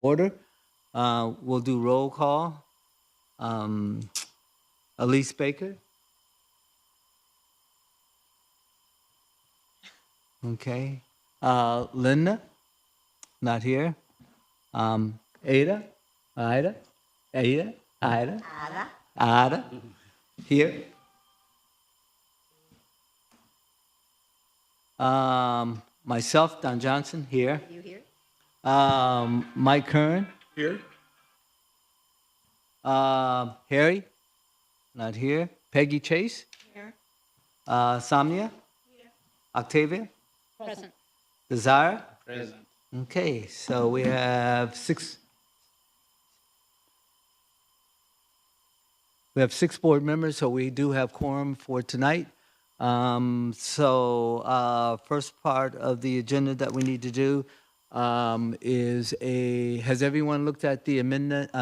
Order. We'll do roll call. Um, Elise Baker. Okay. Linda, not here. Ada, Ida, Ada, Ida, Ada, here. Myself, Don Johnson, here. You here? Mike Kern. Here? Harry, not here. Peggy Chase. Here. Samia. Octavia. Present. Desire. Present. Okay, so we have six. We have six board members, so we do have quorum for tonight. First part of the agenda that we need to do has everyone looked at the amendment,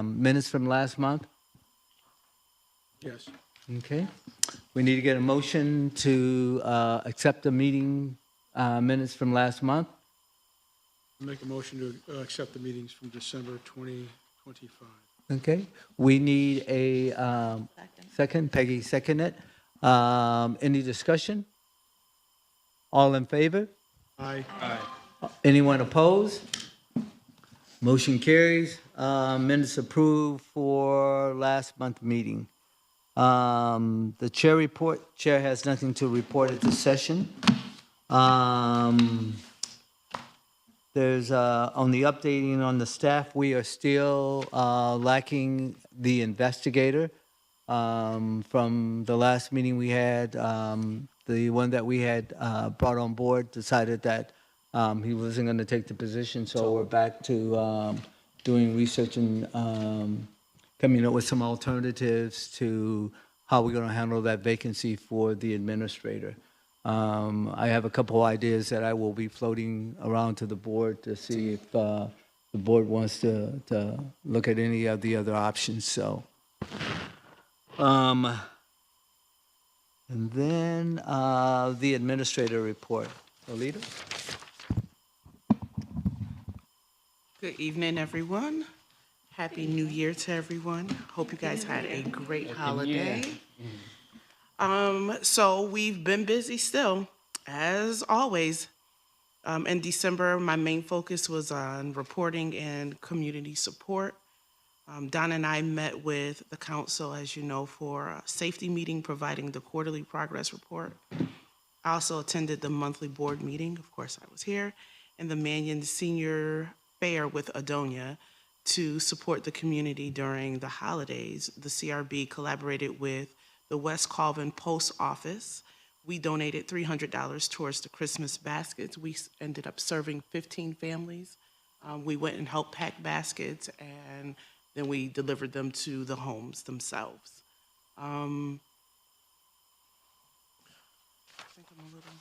minutes from last month? Yes. Okay. We need to get a motion to accept the meeting minutes from last month. Make a motion to accept the meetings from December 2025. Okay. We need a second. Peggy, second it. Any discussion? All in favor? Aye. Anyone opposed? Motion carries. Minutes approved for last month meeting. The chair report. Chair has nothing to report at this session. There's on the updating on the staff, we are still lacking the investigator. From the last meeting we had, the one that we had brought on board decided that he wasn't going to take the position, so we're back to doing research and coming up with some alternatives to how we're going to handle that vacancy for the administrator. I have a couple ideas that I will be floating around to the board to see if the board wants to look at any of the other options. So, and then the administrator report. Alita? Good evening, everyone. Happy New Year to everyone. Hope you guys had a great holiday. So we've been busy still, as always. In December, my main focus was on reporting and community support. Don and I met with the council, as you know, for a safety meeting providing the quarterly progress report. I also attended the monthly board meeting, of course I was here, and the Mannion Senior Fair with Adonia to support the community during the holidays. The CRB collaborated with the West Colvin Post Office. We donated $300 towards the Christmas baskets. We ended up serving 15 families. We went and helped pack baskets, and then we delivered them to the homes themselves. I think I'm a little,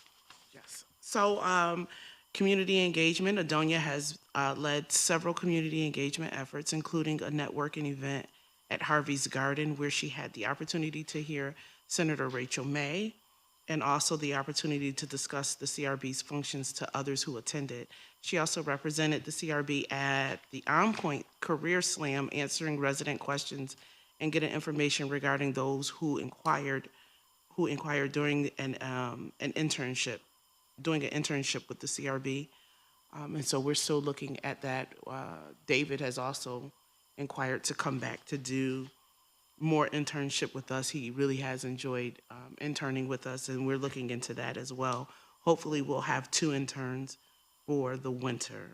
yes. So community engagement, Adonia has led several community engagement efforts, including a networking event at Harvey's Garden, where she had the opportunity to hear Senator Rachel May, and also the opportunity to discuss the CRB's functions to others who attended. She also represented the CRB at the On Point Career Slam, answering resident questions and getting information regarding those who inquired during an internship, doing an internship with the CRB. And so we're still looking at that. David has also inquired to come back to do more internship with us. He really has enjoyed interning with us, and we're looking into that as well. Hopefully we'll have 2 interns for the winter.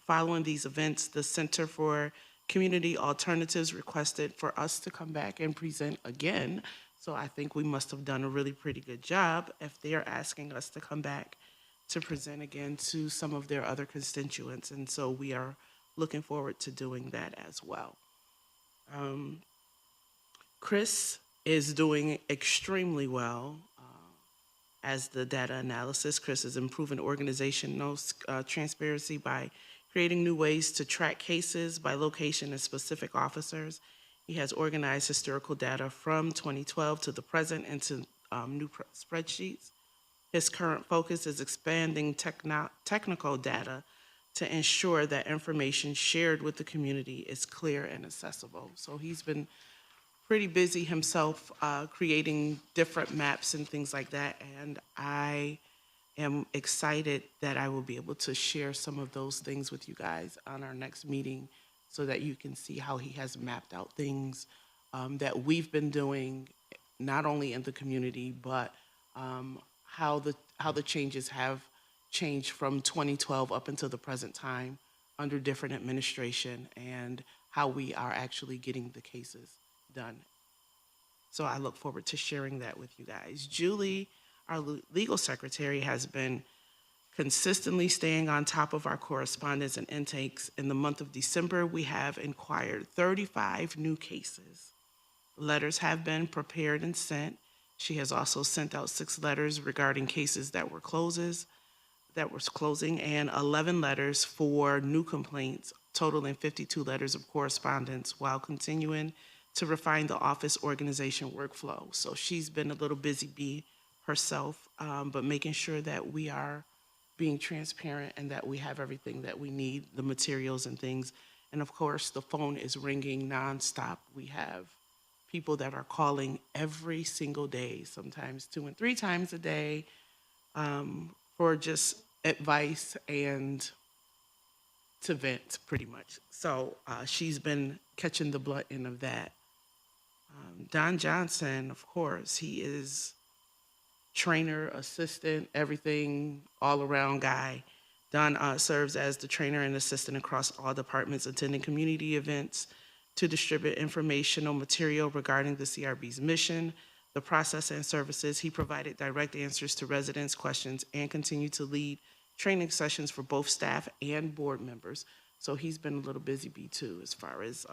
Following these events, the Center for Community Alternatives requested for us to come back and present again. So I think we must have done a really pretty good job if they're asking us to come back to present again to some of their other constituents. And so we are looking forward to doing that as well. Chris is doing extremely well as the data analysis. Chris is improving organizational transparency by creating new ways to track cases by location and specific officers. He has organized historical data from 2012 to the present into new spreadsheets. His current focus is expanding technical data to ensure that information shared with the community is clear and accessible. So he's been pretty busy himself creating different maps and things like that. And I am excited that I will be able to share some of those things with you guys on our next meeting so that you can see how he has mapped out things that we've been doing, not only in the community, but how the changes have changed from 2012 up until the present time under different administration and how we are actually getting the cases done. So I look forward to sharing that with you guys. Julie, our legal secretary, has been consistently staying on top of our correspondence and intakes. In the month of December, we have inquired 35 new cases. Letters have been prepared and sent. She has also sent out 6 letters regarding cases that were closing, and 11 letters for new complaints, totaling 52 letters of correspondence, while continuing to refine the office organization workflow. So she's been a little busy bee herself, but making sure that we are being transparent and that we have everything that we need, the materials and things. And of course, the phone is ringing nonstop. We have people that are calling every single day, sometimes 2 and 3 times a day, for just advice and to vent, pretty much. So she's been catching the blunt end of that. Don Johnson, of course, he is trainer, assistant, everything, all-around guy. Don serves as the trainer and assistant across all departments, attending community events to distribute informational material regarding the CRB's mission, the process and services. He provided direct answers to residents' questions and continued to lead training sessions for both staff and board members. So he's been a little busy bee too, as far as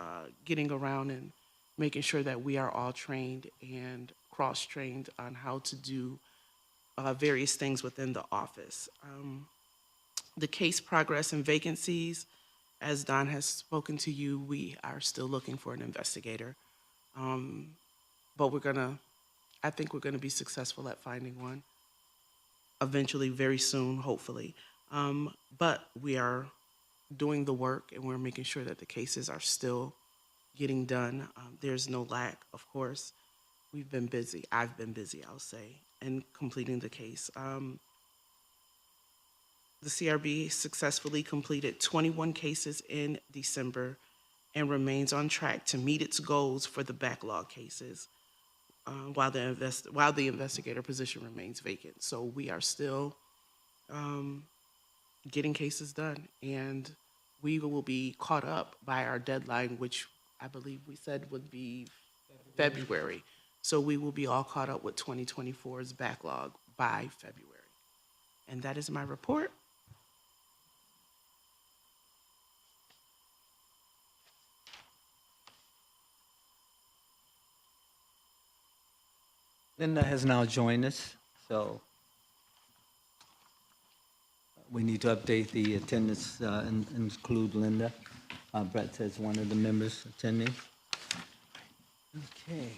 getting around and making sure that we are all trained and cross-trained on how to do various things within the office. The case progress and vacancies, as Don has spoken to you, we are still looking for an investigator. But I think we're gonna be successful at finding one eventually, very soon, hopefully. But we are doing the work and we're making sure that the cases are still getting done. There's no lack, of course. We've been busy. I've been busy, I'll say, in completing the case. The CRB successfully completed 21 cases in December and remains on track to meet its goals for the backlog cases while the investigator position remains vacant. So we are still getting cases done, and we will be caught up by our deadline, which I believe we said would be February. So we will be all caught up with 2024's backlog by February. And that is my report. Linda has now joined us, so we need to update the attendance and include Linda. Brett says one of the members attending. Okay.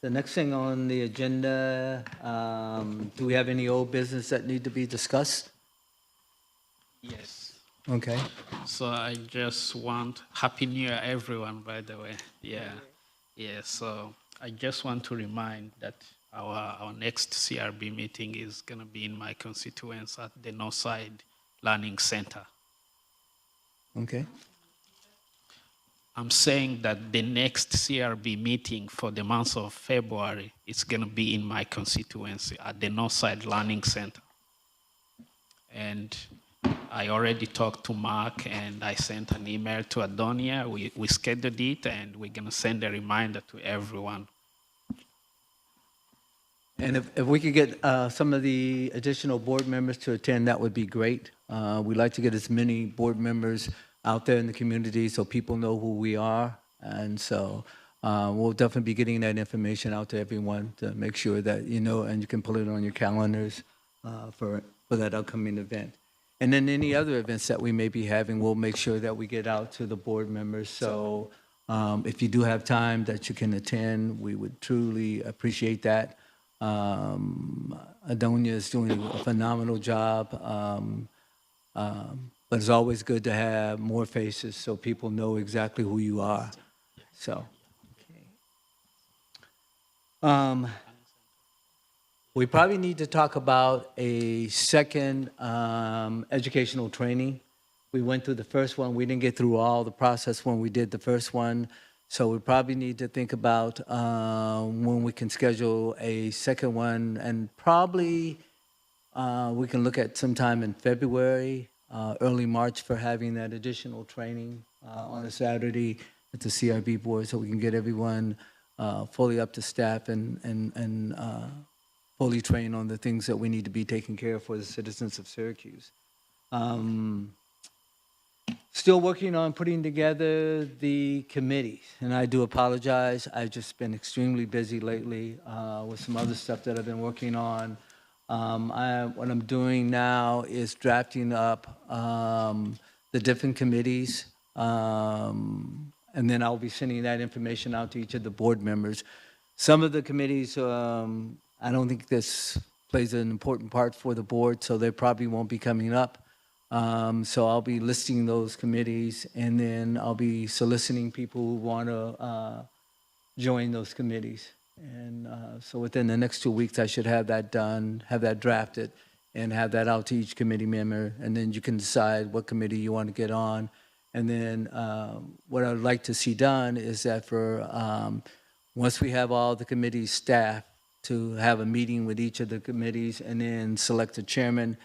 The next thing on the agenda, do we have any old business that need to be discussed? Yes. Okay. So I just want Happy New Year, everyone, by the way. Yeah. Yeah. So I just want to remind that our next CRB meeting is going to be in my constituents at the Northside Learning Center. Okay. I'm saying that the next CRB meeting for the month of February is going to be in my constituency at the Northside Learning Center. And I already talked to Mark and I sent an email to Adonia. We scheduled it and we're going to send a reminder to everyone. And if we could get some of the additional board members to attend, that would be great. We'd like to get as many board members out there in the community so people know who we are. And so we'll definitely be getting that information out to everyone to make sure that you know, and you can put it on your calendars for that upcoming event. And then any other events that we may be having, we'll make sure that we get out to the board members. So if you do have time that you can attend, we would truly appreciate that. Adonia is doing a phenomenal job, but it's always good to have more faces so people know exactly who you are. So, we probably need to talk about a second educational training. We went through the first one. We didn't get through all the process when we did the first one. So we probably need to think about when we can schedule a second one, and probably we can look at sometime in February, early March for having that additional training on a Saturday at the CRB board so we can get everyone fully up to staff and fully trained on the things that we need to be taking care of for the citizens of Syracuse. Still working on putting together the committee, and I do apologize. I've just been extremely busy lately with some other stuff that I've been working on. What I'm doing now is drafting up the different committees, and then I'll be sending that information out to each of the board members. Some of the committees, I don't think this plays an important part for the board, so they probably won't be coming up. So I'll be listing those committees, and then I'll be soliciting people who want to join those committees. And so within the next 2 weeks, I should have that done, have that drafted, and have that out to each committee member. And then you can decide what committee you want to get on. And then what I'd like to see done is that once we have all the committee staff, to have a meeting with each of the committees and then select a chairman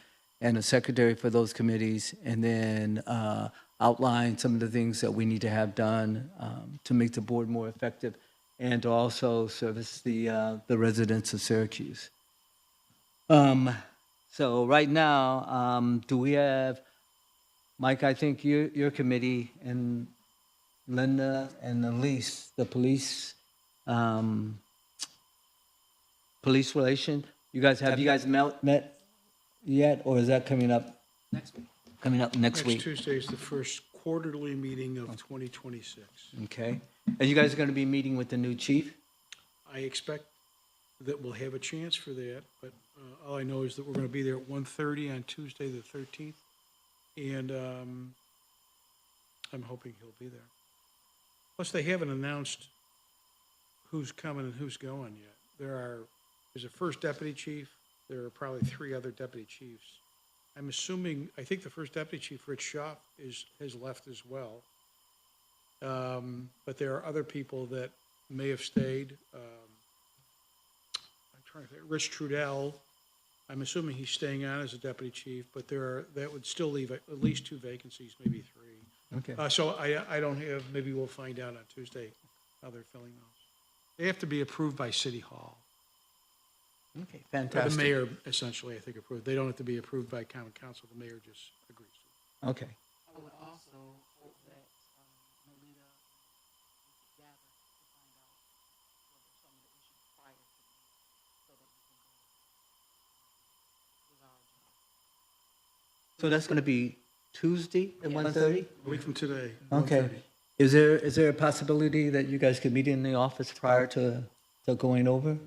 and a secretary for those committees, and then outline some of the things that we need to have done to make the board more effective and to also service the residents of Syracuse. So right now, do we have, Mike, I think your committee, and Linda and Elise, the police relation, you guys, have you guys met yet, or is that coming up? Next week. Coming up next week. Next Tuesday is the first quarterly meeting of 2026. Okay. And you guys are going to be meeting with the new chief? I expect that we'll have a chance for that, but all I know is that we're going to be there at 1:30 on Tuesday, the 13th, and I'm hoping he'll be there. Plus, they haven't announced who's coming and who's going yet. There's a first deputy chief. There are probably 3 other deputy chiefs. I'm assuming, I think the first deputy chief, Rich Schaff, has left as well. But there are other people that may have stayed. I'm trying to think. Rich Trudell, I'm assuming he's staying on as a deputy chief, but that would still leave at least 2 vacancies, maybe 3. Okay. So I don't have, maybe we'll find out on Tuesday how they're filling those. They have to be approved by City Hall. Okay, Or fantastic. the mayor, essentially, I think, approved. They don't have to be approved by common council. The mayor just agrees to it. Okay. I would also hope that Melita could gather to find out what are some of the issues prior to me, so that we can go with our job. So that's going to be Tuesday at 1:30? A week from today. Okay. 1:30. Is there a possibility that you guys could meet in the office prior to going over?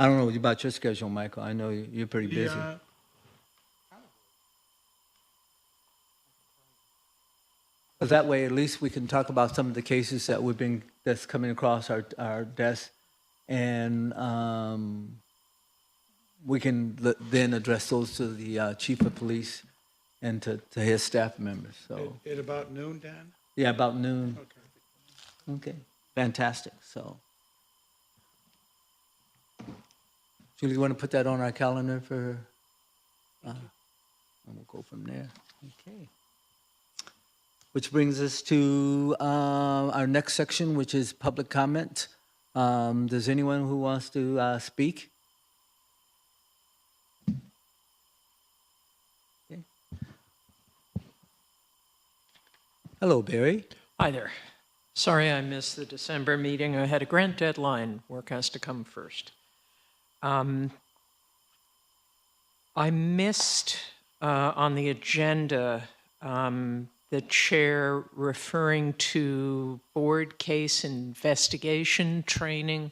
I don't know about your schedule, Michael. I know you're pretty busy. Yeah, Because that way, at least we can talk about some of the cases that's coming across our desk, and we can then address those to the chief of police and to his staff members. So at about noon, Dan? yeah, about noon. Okay. Okay, fantastic. So, Julie, you want to put that on our calendar for? And we'll go from there. Okay. Which brings us to our next section, which is public comment. Does anyone who wants to speak? Okay. Hello, Barry. Hi there. Sorry I missed the December meeting. I had a grant deadline. Work has to come first. I missed on the agenda the chair referring to board case investigation training.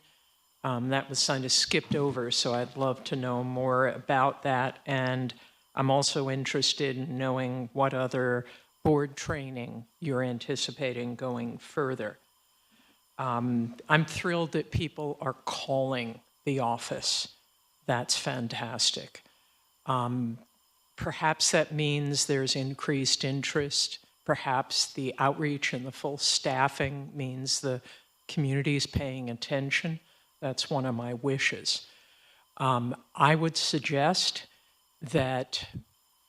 That was kind of skipped over, so I'd love to know more about that. And I'm also interested in knowing what other board training you're anticipating going further. I'm thrilled that people are calling the office. That's fantastic. Perhaps that means there's increased interest. Perhaps the outreach and the full staffing means the community is paying attention. That's one of my wishes. I would suggest that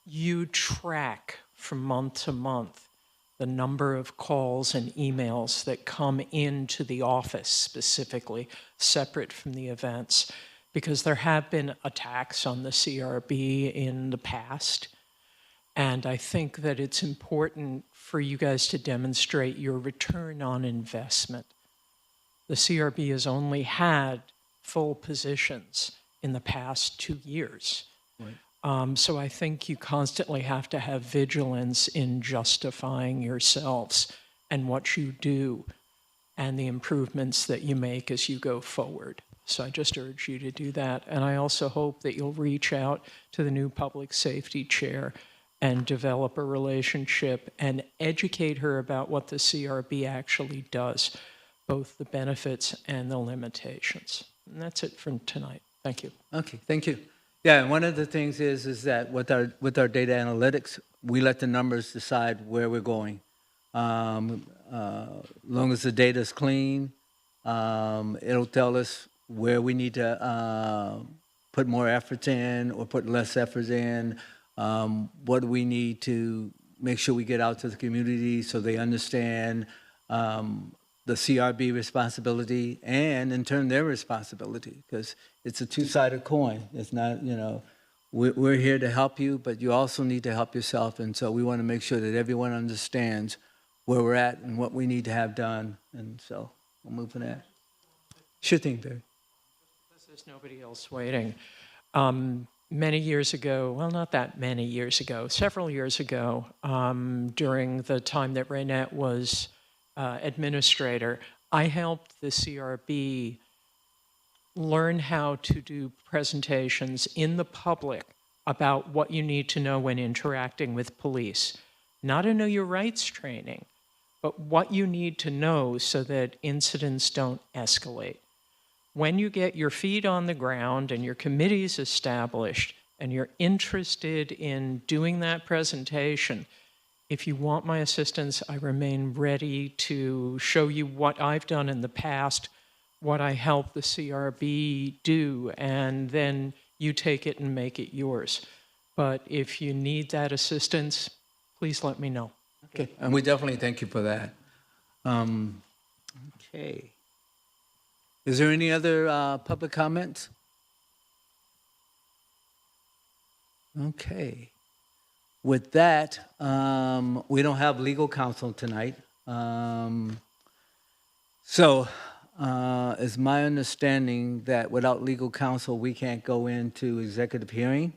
you track from month to month the number of calls and emails that come into the office specifically, separate from the events, because there have been attacks on the CRB in the past. And I think that it's important for you guys to demonstrate your return on investment. The CRB has only had full positions in the past 2 years. Right. So I think you constantly have to have vigilance in justifying yourselves and what you do and the improvements that you make as you go forward. So I just urge you to do that. And I also hope that you'll reach out to the new public safety chair and develop a relationship and educate her about what the CRB actually does, both the benefits and the limitations. And that's it from tonight. Thank you. Okay, thank you. Yeah, and one of the things is that with our data analytics, we let the numbers decide where we're going. Long as the data is clean, it'll tell us where we need to put more efforts in or put less efforts in. What do we need to make sure we get out to the community so they understand the CRB responsibility and in turn their responsibility, because it's a two-sided coin. It's not, we're here to help you, but you also need to help yourself. And so we want to make sure that everyone understands where we're at and what we need to have done. And so we'll move from that. Sure thing, Barry. Because there's nobody else waiting. Many years ago, well, not that many years ago, several years ago, during the time that Raynette was administrator, I helped the CRB learn how to do presentations in the public about what you need to know when interacting with police. Not a know your rights training, but what you need to know so that incidents don't escalate. When you get your feet on the ground and your committee's established and you're interested in doing that presentation, if you want my assistance, I remain ready to show you what I've done in the past, what I helped the CRB do, and then you take it and make it yours. But if you need that assistance, please let me know. Okay, and we definitely thank you for that. Okay. Is there any other public comments? Okay. With that, we don't have legal counsel tonight. So it's my understanding that without legal counsel, we can't go into executive hearing.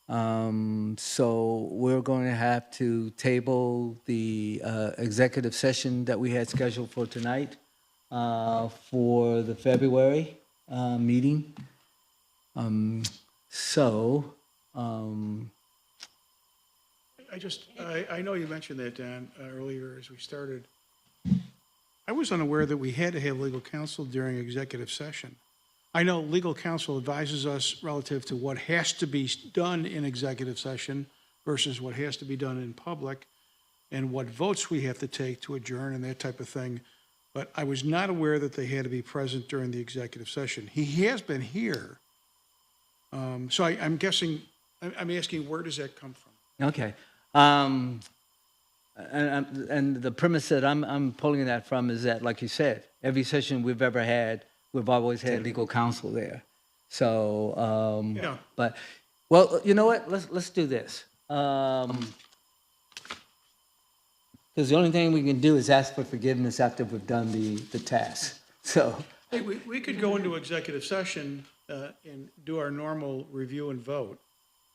So we're going to have to table the executive session that we had scheduled for tonight for the February meeting. I know you mentioned that, Dan, earlier as we started. I was unaware that we had to have legal counsel during executive session. I know legal counsel advises us relative to what has to be done in executive session versus what has to be done in public and what votes we have to take to adjourn and that type of thing. But I was not aware that they had to be present during the executive session. He has been here. So I'm guessing, I'm asking, where does that come from? Okay. And the premise that I'm pulling that from is that, like you said, every session we've ever had, we've always had legal counsel there. So, Yeah. but, well, you know what? Let's do this. Because the only thing we can do is ask for forgiveness after we've done the task. So, Hey, we could go into executive session and do our normal review and vote.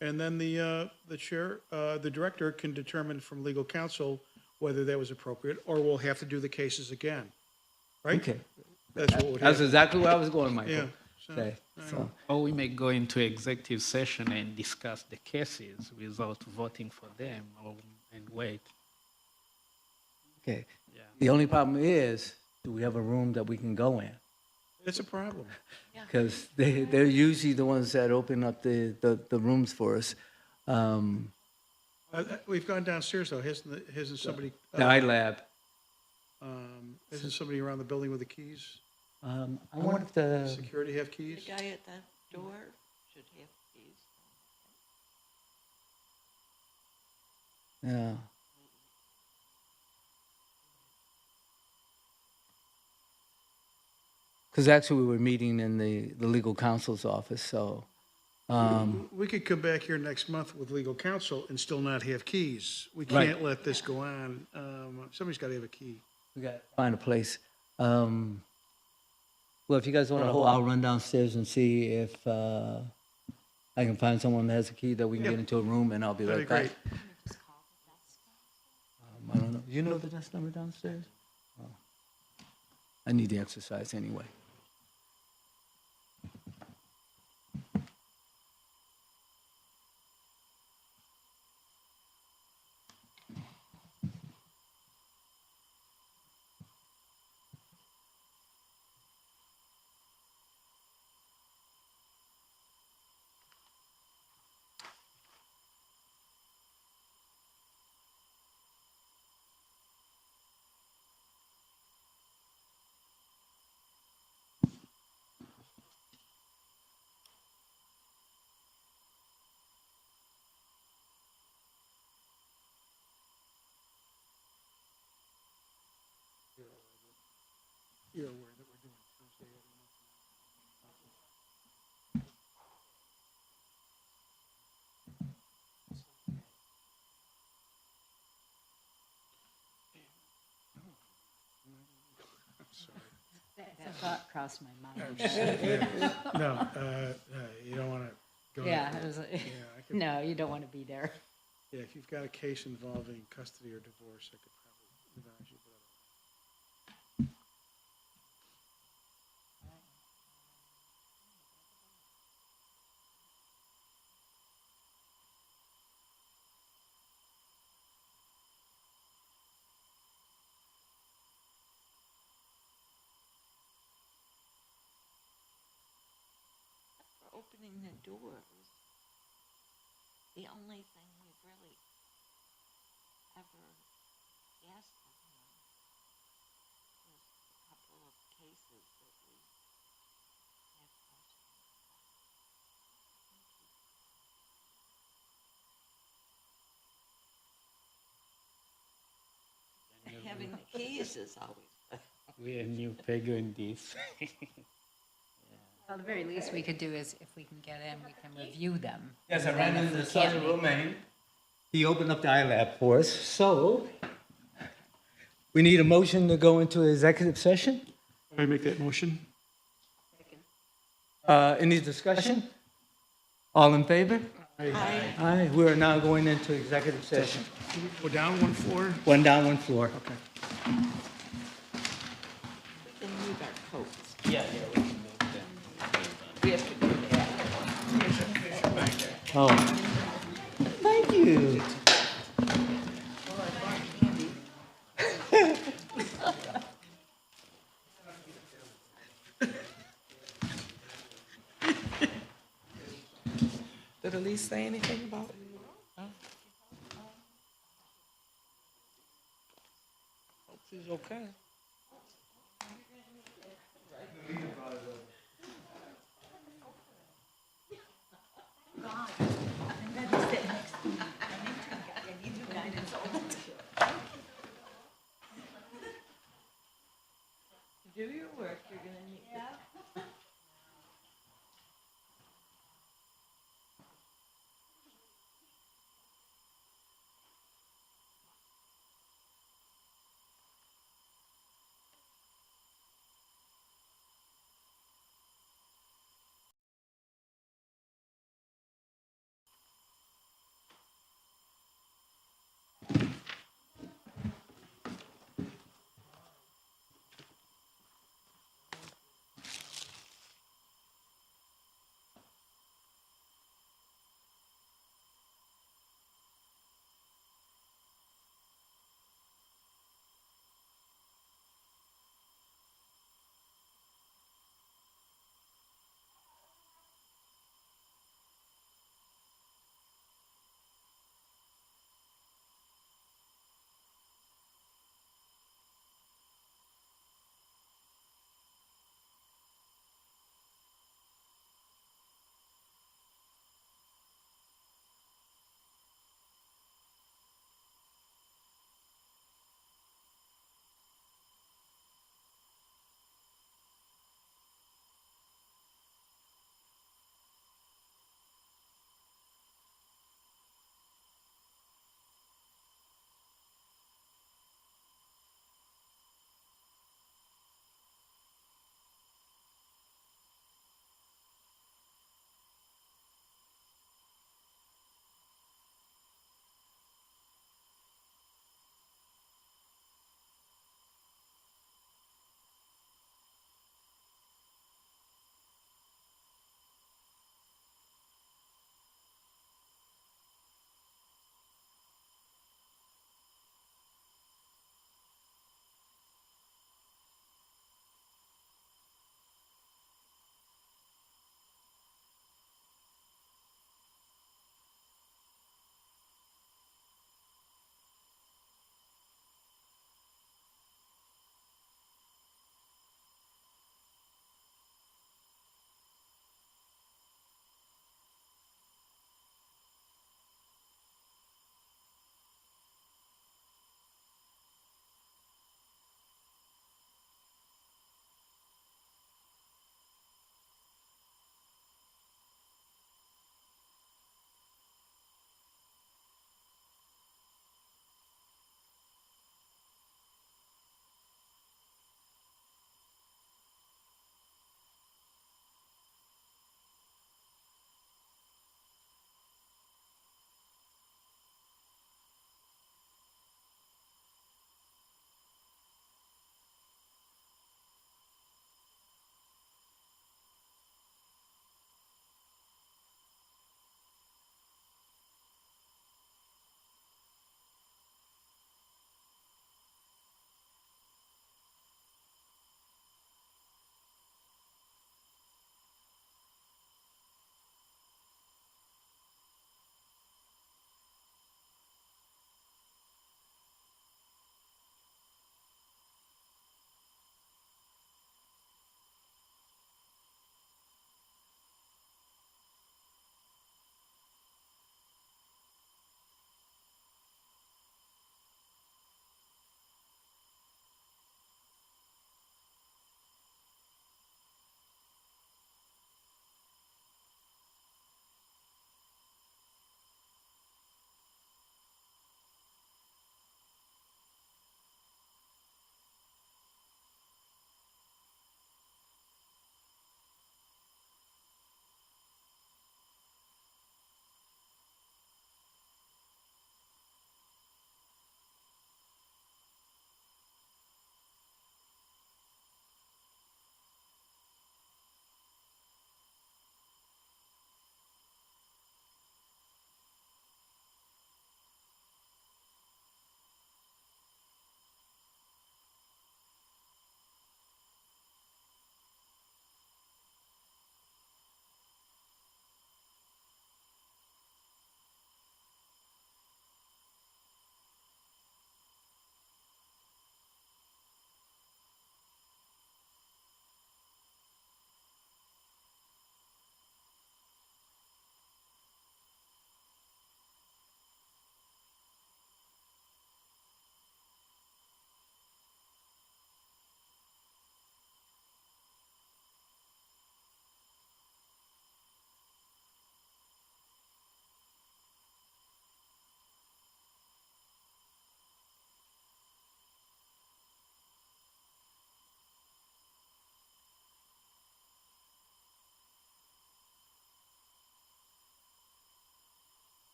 And then the chair, the director can determine from legal counsel whether that was appropriate, or we'll have to do the cases again, right? okay. That's what would That's happen. exactly where I was going, Yeah. Michael. Okay, so, Or we may go into executive session and discuss the cases without voting for them and wait. okay. Yeah. The only problem is, do we have a room that we can go in? It's a problem. Because they're usually the ones that open up the rooms for us. We've gone downstairs though, hasn't somebody? The iLab. Isn't somebody around the building with the keys? I wonder if the, Security have keys? The guy at that door should have keys. yeah. Because actually, we were meeting in the legal counsel's office, so, We could come back here next month with legal counsel and still not have keys. We Right. can't let this go on. Somebody's got to have a key. we got to find a place. Well, if you guys want to hold, I'll run downstairs and see if I can find someone that has a key that we can get into a room, and I'll be That'd right be back. great. I don't know. You know the desk number downstairs? Oh. I need the exercise anyway. You're aware that we're doing Thursday every month. That thought crossed my mind. No, you don't want to go. Yeah, it was, I could, no, you don't want to be there. yeah, if you've got a case involving custody or divorce, I could probably advise you, but For opening the doors, the only thing we've really ever asked of him was a couple of cases that we have questions about. Thank you. Having the keys is always better. We are new figure in this. Well, the very least we could do is, if we can get in, we can review them. Yes, I And ran then if into we Sergeant can't Romaine. He opened up the iLab for us, so we need a motion to go into executive session. I make that motion? Any discussion? All in favor? Aye. We are now going into executive session. Go down one floor? One down, one floor. Okay. We can move our coats. Yeah, we can move them. We have to do that. Oh. Thank you. Did Elise say anything about? Hope she's okay.